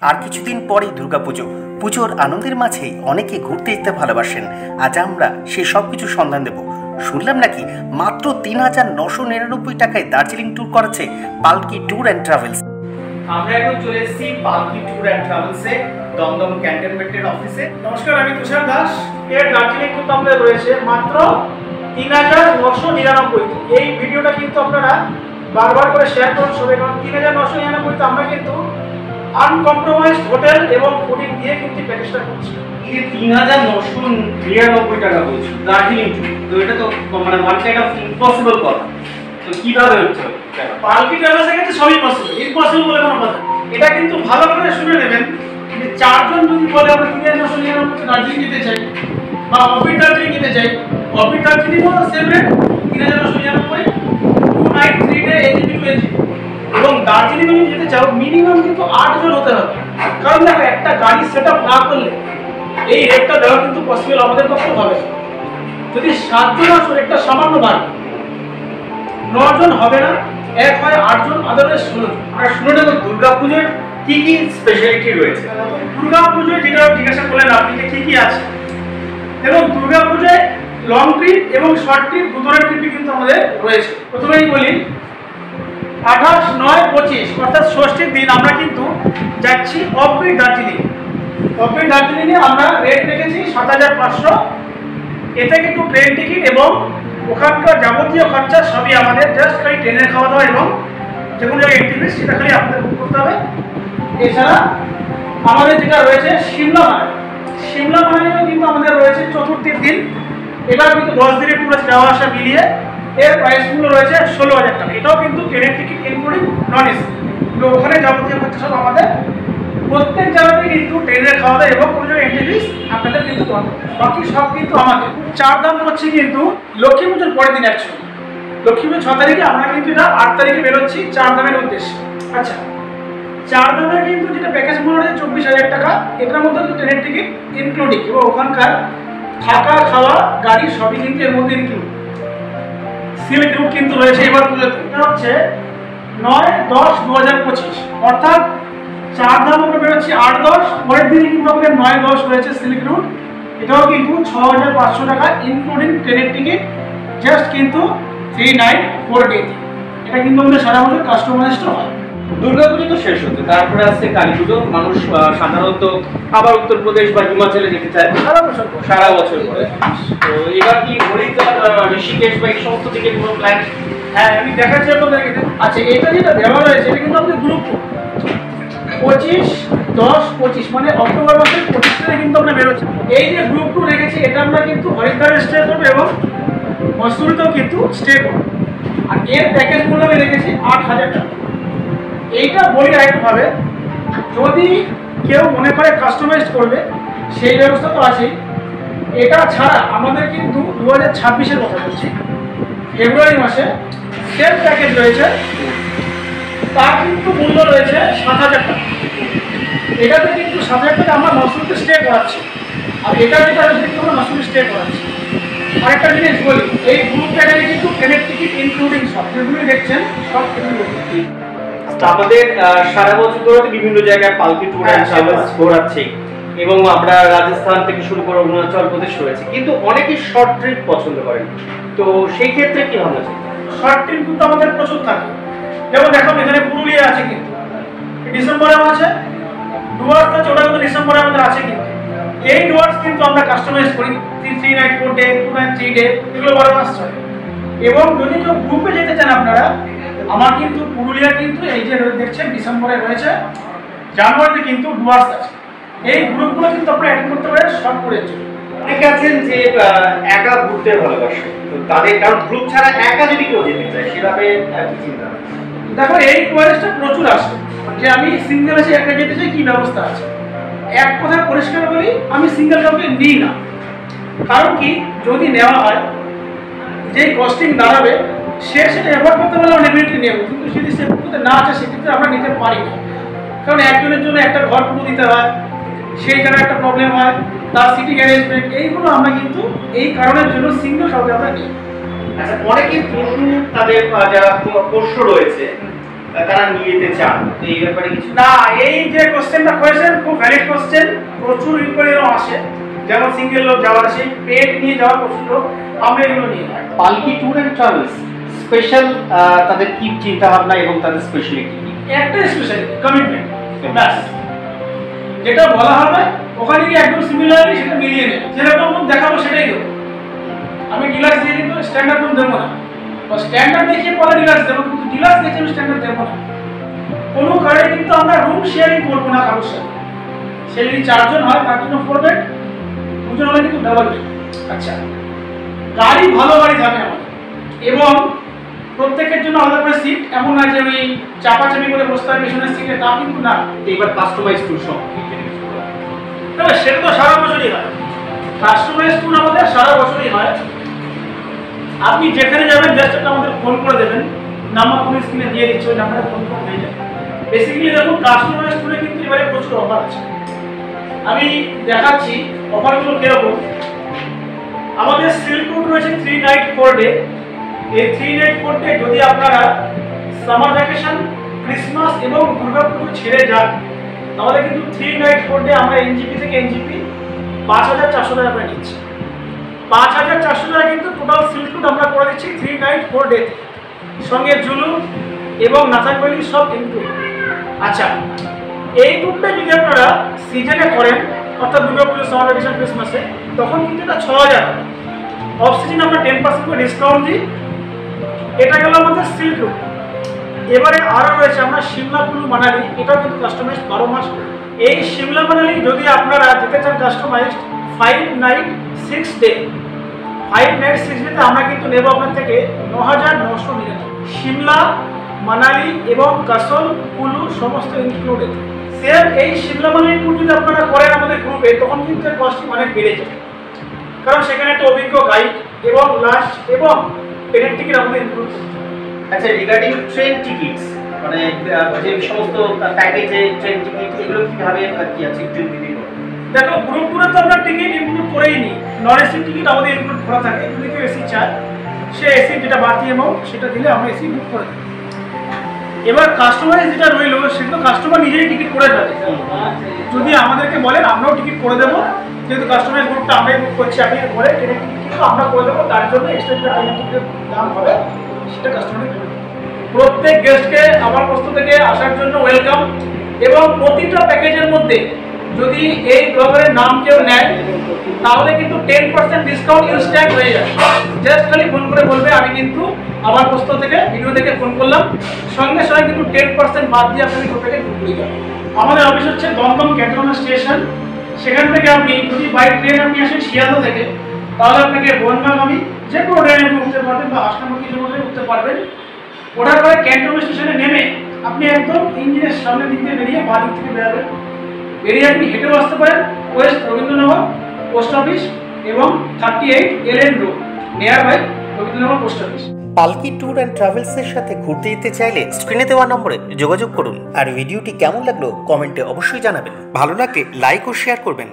আর কিছুদিন পরেই দুর্গাপুজো। পুজোর আনন্দের মাঝেই অনেকে ঘুরতে যেতে ভালোবাসেন। আজ আমরা সেই সব কিছু সন্ধান দেব। শুনলাম নাকি মাত্র ৩,৯৯৯ টাকায় দার্জিলিং ট্যুর করাচ্ছে পালকি ট্যুর অ্যান্ড ট্রাভেলস। আমরা এখন চলে এসেছি পালকি ট্যুর অ্যান্ড ট্রাভেলসে, দমদম ক্যান্টনমেন্টের অফিসে। নমস্কার, আমি তুষার দাস। এর দার্জিলিং কিন্তু আমাদের রয়েছে মাত্র ৩,৯৯৯। এই ভিডিওটা কিন্তু আপনারা বারবার করে শেয়ার করুন সবাই, কারণ ৩,৯৯৯ আমরা কিন্তু আনকম্প্রোমাইজড হোটেল এবং ফুডিং দিয়ে কিন্তু প্যাকেজটা করছি। এই ৩,৯৯৯ টাকা বলছি দার্জিলিং ট্যুর, তো এটা তো মানে ওয়ান কাইন্ড অফ ইম্পসিবল কথা। তো কিভাবে হচ্ছে? পালকি ট্রাভেলসের ক্ষেত্রে সবই পসিবল, ইম্পসিবল বলে কোনো কথা। এটা কিন্তু ভালো করে শুনে নেবেন যে চারজন যদি বলে আমরা ৩,৯৯৯ দার্জিলিং যেতে চাই বা অফিস দার্জিলিং যেতে চাই, অফিস দার্জিলিংও সেম রেট ৩,৯৯৯, 2 night 3 day AGP to AGP. এবং দার্জিলিং যদি যেতে চাও মিনিমাম কিন্তু 8 জন হতে হবে, কারণ দেখো একটা গাড়ি সেট আপ না করলে এই রেটটা দেওয়া কিন্তু পসিবল আমাদের পক্ষে হবে না। যদি 7 জন আসো রেটটা সামান্য বাড়বে, 9 জন হবে না, এক হয় 8 জন, আদারওয়াইজ 16 জন। আর শুনে নেব দুর্গাপুজোর কি কি স্পেশালিটি রয়েছে। দুর্গাপুজোয় যেটা জিজ্ঞাসা করলেন আপনি যে কি কি আছে, এবং দুর্গাপুজোয় লং ট্রিপ এবং শর্ট ট্রিপ দু ধরনের ট্রিপই কিন্তু আমাদের রয়েছে। প্রথমেই বলি 28, 9, 25 অর্থাৎ ষষ্ঠীর দিন আমরা কিন্তু যাচ্ছি অফবিট দার্জিলিং। অফবিট দার্জিলিংয়ে আমরা রেট রেখেছি 7,500। এতে কিন্তু ট্রেন টিকিট এবং ওখানকার যাবতীয় খরচা সবই আমাদের, জাস্ট খালি ট্রেনের খাওয়া দাওয়া এবং যে কোনো জায়গায় এন্ট্রি ফিস সেটা খালি আপনাদের বুক করতে হবে। এছাড়া আমাদের যেটা রয়েছে সিমলা মানালিও কিন্তু আমাদের রয়েছে চতুর্থীর দিন। এটাও কিন্তু 10 দিনের ট্যুর আছে, যাওয়া আসা মিলিয়ে। এর প্রাইসগুলো রয়েছে 16,000 টাকা। এটাও কিন্তু ট্রেনের টিকিট ইনক্লুডিং নন এসি, ওখানে যাবতীয় খরচা সব আমাদের। প্রত্যেক জায়গাতে কিন্তু ট্রেনের খাওয়া দাওয়া এবং কোনো জায়গায় এন্ট্রি ফিস আপনাদের কিন্তু বাকি সব কিন্তু আমাদের। চার ধাম হচ্ছে কিন্তু লক্ষ্মী পুজোর পরের দিন। অ্যাকচুয়ালি লক্ষ্মী পুজো 6 তারিখে, আমরা কিন্তু এটা 8 তারিখে বেরোচ্ছি চার ধামের উদ্দেশ্যে। আচ্ছা, চার ধামের কিন্তু যেটা প্যাকেজ মূল্য রয়েছে 24,000 টাকা। এটার মধ্যে কিন্তু ট্রেনের টিকিট ইনক্লুডিং এবং ওখানকার থাকা খাওয়া গাড়ি সবই কিন্তু এর মধ্যে ইনক্লুড। সিল্ক রুট কিন্তু রয়েছে এবার পুজোতে। এটা হচ্ছে 9, 10, 2025 অর্থাৎ চার ধাম আমরা বেরোচ্ছি 8, 10, পরের দিনে কিন্তু আমাদের 9, 10 রয়েছে সিল্ক রুট। এটাও কিন্তু 6,500 টাকা ইনক্লুডিং ট্রেনের টিকিট, জাস্ট কিন্তু 3 নাইট 4 ডে। এটা কিন্তু আমাদের সারা বছর কাস্টমাইজড হয়। দুর্গাপুজো তো শেষ হচ্ছে, তারপরে আসছে কালী পুজো। মানুষ সাধারণত আবার উত্তরপ্রদেশ বা হিমাচলে যেতে চায় সারা বছর পরে। তো এবার কি হরিদ্বার, ঋষিকেশ বা এই সমস্ত দিকে কোনো প্ল্যান? হ্যাঁ, আমি দেখাচ্ছি আপনাদেরকে। আচ্ছা, এটা যেটা দেওয়া রয়েছে এটা কিন্তু আমাদের গ্রুপ 25, 10, 25 মানে অক্টোবর মাসের 25 তারিখে কিন্তু আমরা বেরোচ্ছি। এই যে গ্রুপ 2 রেখেছি এটা আমরা কিন্তু হরিদ্বারে স্টে করবো এবং মসুরিতেও কিন্তু স্টে করবো। আর এর প্যাকেজ মূল্য আমি রেখেছি 8,000 টাকা। এইটা বলি আরেকভাবে, যদি কেউ মনে করে কাস্টমাইজ করবে সেই ব্যবস্থা তো আছেই। এটা ছাড়া আমাদের কিন্তু 2026-এর কথা বলছি, ফেব্রুয়ারি মাসে সেম প্যাকেজ রয়েছে, তার কিন্তু মূল্য রয়েছে 7,000 টাকা। এটাতে কিন্তু 7,000 টাকা আমরা মসুরিতে স্টে করাচ্ছি, আর এটা যেটা কিন্তু আমরা মসুরি স্টে করাচ্ছি। আরেকটা জিনিস বলি, এই গ্রুপ প্যাকেজে কিন্তু ট্রেনের টিকিট ইনক্লুডিং সব যেগুলি দেখছেন সব কিছু। আমাদের সারা বছর ধরে বিভিন্ন জায়গায় পালকি ট্যুর অ্যান্ড ট্রাভেলস ঘোরাচ্ছে, এবং আমরা রাজস্থান থেকে শুরু করে অরুণাচল প্রদেশ রয়েছে, কিন্তু অনেকেই শর্ট ট্রিপ পছন্দ করেন। তো সেই ক্ষেত্রে কি ভাবনা চাই? শর্ট ট্রিপ কিন্তু আমাদের প্রচুর থাকে। যেমন দেখুন এখানে পুরুলিয়া আছে, কিন্তু ডিসেম্বরেও আছে। ডুয়ার্স আছে, ওটা কিন্তু ডিসেম্বরে আমাদের আছে। কিন্তু এই ডুয়ার্স কিন্তু আমরা কাস্টমাইজ করি 3 নাইট 4 ডে, 2 নাইট 3 ডে, এগুলো 12 মাস চলে। এবং যদি কেউ গ্রুপে যেতে চান আপনারা, আমার কিন্তু পুরুলিয়া কিন্তু এই যে দেখছেন ডিসেম্বরে রয়েছে, জানুয়ারিতে কিন্তু ডুয়ার্স আছে। এই গ্রুপগুলো কিন্তু আপনারা অ্যাটেন্ড করতে পারেন শর্ট ট্যুরের জন্য। অনেকে আছেন যে একা ঘুরতে ভালোবাসে, তো তাদের কারণ গ্রুপ ছাড়া একা যদি কেউ যেতে চায় সেভাবে কি চিন্তা? দেখো এই কোয়ারিজটা প্রচুর আসে যে আমি সিঙ্গেল এসে একা যেতে চাই, কি ব্যবস্থা আছে। এক কথায় পরিষ্কার বলি, আমি সিঙ্গেল কাউকে নিই না। কারণ কি, যদি নেওয়া হয় যে কস্টিং দাঁড়াবে সে সেটা অ্যাভয়েড করতে পারলে আমরা ডেফিনেটলি নেব, কিন্তু যদি সে পুরোতে না আছে সেক্ষেত্রে আমরা নিতে পারি না। কারণ একজনের জন্য একটা ঘর পুরো দিতে হয়, সেই জায়গায় একটা প্রবলেম হয়, তার সিটিং অ্যারেঞ্জমেন্ট, এইগুলো আমরা কিন্তু এই কারণের জন্য সিঙ্গেল কাউকে আমরা নিই। আচ্ছা, অনেকে প্রশ্ন তাদের যারা পোষ্য রয়েছে তারা নিয়ে যেতে চান, তো এই ব্যাপারে কিছু? না, এই যে কোশ্চেনটা করেছেন খুব ভ্যালিড কোশ্চেন, প্রচুর ইনকোয়ারিও আসে, যেমন সিঙ্গেল লোক যাওয়ার আছে, পেট নিয়ে যাওয়ার প্রচুর লোক, আমরা এগুলো নিয়ে যাই। পালকি ট্যুর অ্যান্ড ট্রাভেলস স্পেশাল তাদের কি চিন্তা ভাবনা এবং তাদের স্পেশালিটি কি? একটা স্পেশাল কমিটমেন্ট, ব্যাস যেটা বলা হবে ওখানে গিয়ে একদম সিমিলারলি সেটা মিলিয়ে নেবে, যেরকম দেখাবো সেটাই দেবো। আমি ডিলাক্স দিয়ে কিন্তু স্ট্যান্ডার্ড রুম দেবো না, বা স্ট্যান্ডার্ড দেখিয়ে পরে ডিলাক্স দেবো, কিন্তু ডিলাক্স দেখে আমি স্ট্যান্ডার্ড দেবো না। কোনো কারণে কিন্তু আমরা রুম শেয়ারিং করবো না কারোর সাথে। সে যদি 4 জন হয় তার জন্য 4 বেড, 2 জন হলে কিন্তু ডাবল বেড। আচ্ছা, গাড়ি ভালো গাড়ি থাকে আমাদের, এবং প্রত্যেকের জন্য আলাদা করে সিট, এমন না যে ওই চাপাচাপি করে বসতে হয় পেছনের সিটে, তা কিন্তু না। এবার কাস্টমাইজ ট্যুর সব তবে সেটা তো সারা বছরই হয়, কাস্টমাইজ ট্যুর আমাদের সারা বছরই হয়। আপনি যেখানে যাবেন জাস্ট একটা আমাদের ফোন করে দেবেন, নাম্বার ফোন স্ক্রিনে দিয়ে দিচ্ছে, ওই নাম্বারে ফোন করে হয়ে যাবে। বেসিক্যালি দেখুন কাস্টমাইজ ট্যুরে কিন্তু এবারে প্রচুর অফার আছে, আমি দেখাচ্ছি অফারগুলো কিরকম। আমাদের সিল্ক রুট রয়েছে 3 নাইট 4 ডে। এই 3 নাইট 4 ডে যদি আপনারা সামার ভ্যাকেশন, ক্রিসমাস এবং দুর্গাপুজো ছেড়ে যান, তাহলে কিন্তু 3 নাইট 4 ডে আমরা এনজিপি থেকে এনজিপি 5400 টাকা করে নিচ্ছি। 5400 টাকা কিন্তু টোটাল সিল্ক রুট আমরা করে দিচ্ছি 3 নাইট 4 ডে, সঙ্গে জুলু এবং নাথানবালি সব ইনক্লুড। আচ্ছা, এই ট্যুরটা যদি আপনারা সিজনে করেন, অর্থাৎ দুর্গাপুজো, সামার ভ্যাকেশন, ক্রিসমাসে, তখন কিন্তু এটা 6000। অফ সিজন আমরা 10% করে ডিসকাউন্ট দিই। এটা গেল আমাদের সিল্ক রুট। এবারে আরও রয়েছে আমরা সিমলা, কুলু, মানালি, এটাও কিন্তু কাস্টমাইজ 12 মাস। এই সিমলা মানালি যদি আপনারা যেতে চান কাস্টমাইজ 5 নাইট 6 ডে, 5 নাইট 6 ডেতে আমরা কিন্তু নেব আপনার থেকে 9999। সিমলা, মানালি এবং কাসল, কুলু সমস্ত ইনক্লুডেড। সেম এই সিমলা মানালি ট্যুর যদি আপনারা করেন আমাদের গ্রুপে, তখন কিন্তু এর কস্টিং অনেক বেড়ে যায়, কারণ সেখানে একটা অভিজ্ঞ গাইড এবং লাঞ্চ এবং ট্রেনের টিকিট আমাদের ইনক্লুড করতে হবে। আচ্ছা, রিগার্ডিং ট্রেন টিকিটস, মানে যে সমস্ত প্যাকেজে ট্রেন টিকিট, এগুলো কিভাবে কি আছে একটু দিদি? দেখো, গ্রুপ ট্যুরে তো আমরা টিকিট ইনক্লুড করেই নিই, নন এসি টিকিট আমাদের ইনক্লুড করা থাকে। যদি কেউ এসি চায়, সে এসি যেটা বাড়তি অ্যামাউন্ট সেটা দিলে আমরা এসি বুক করে দিই। এবার কাস্টমারের যেটা রইলো সেটা কাস্টমার নিজেই টিকিট করে দেবে। যদি আমাদেরকে বলেন আমরাও টিকিট করে দেবো, যেহেতু কাস্টমারের গ্রুপটা আমরাই বুক করছি, আপনি বলে ট্রেনের টিকিট কিন্তু আমরা করে দেবো, তার জন্য এক্সট্রা যেটা ট্রেনের টিকিটের দাম হবে সেটা কাস্টমারের দেবে। প্রত্যেক গেস্টকে আমার পক্ষ থেকে আসার জন্য ওয়েলকাম, এবং প্রতিটা প্যাকেজের মধ্যে যদি এই ব্লগারের নাম কেউ নেয়, তাহলে কিন্তু 10% ডিসকাউন্ট ইনস্ট্যান্ট হয়ে যায়। জাস্ট খালি ফোন করে বলবে আমি কিন্তু আমার পক্ষ থেকে ভিডিও দেখে ফোন করলাম, সঙ্গে সঙ্গে কিন্তু 10% বাদ দিয়ে আপনাকে প্যাকেজ বুক করে দেবে। আমাদের অফিস হচ্ছে দমদম ক্যান্টনমেন্ট স্টেশন। সেখান থেকে আপনি যদি বাই ট্রেন আপনি আসেন শিয়ালদা থেকে, তাহলে আপনাকে বনগাঁগামী যে কোনো ট্রেনে উঠতে পারবেন, বা হাসনাবাড়ি যে কোনো ট্রেনে উঠতে পারবেন। ওঠার পরে ক্যান্টনমেন্ট স্টেশনে নেমে আপনি একদম ইঞ্জিনের সামনের দিক থেকে বেরিয়ে বাঁ দিক থেকে বেরাবেন, বেরিয়ে আপনি হেঁটেও আসতে পারেন ওয়েস্ট রবীন্দ্রনগর পোস্ট অফিস এবং 38 LN road, near by Rabindranagar post office. Palki tour and ট্রাভেলসের সাথে ঘুরতে যেতে চাইলে স্ক্রিনে দেওয়া নম্বরে যোগাযোগ করুন। আর ভিডিওটি কেমন লাগলো কমেন্টে অবশ্যই জানাবেন। ভালো লাগলে লাইক ও শেয়ার করবেন।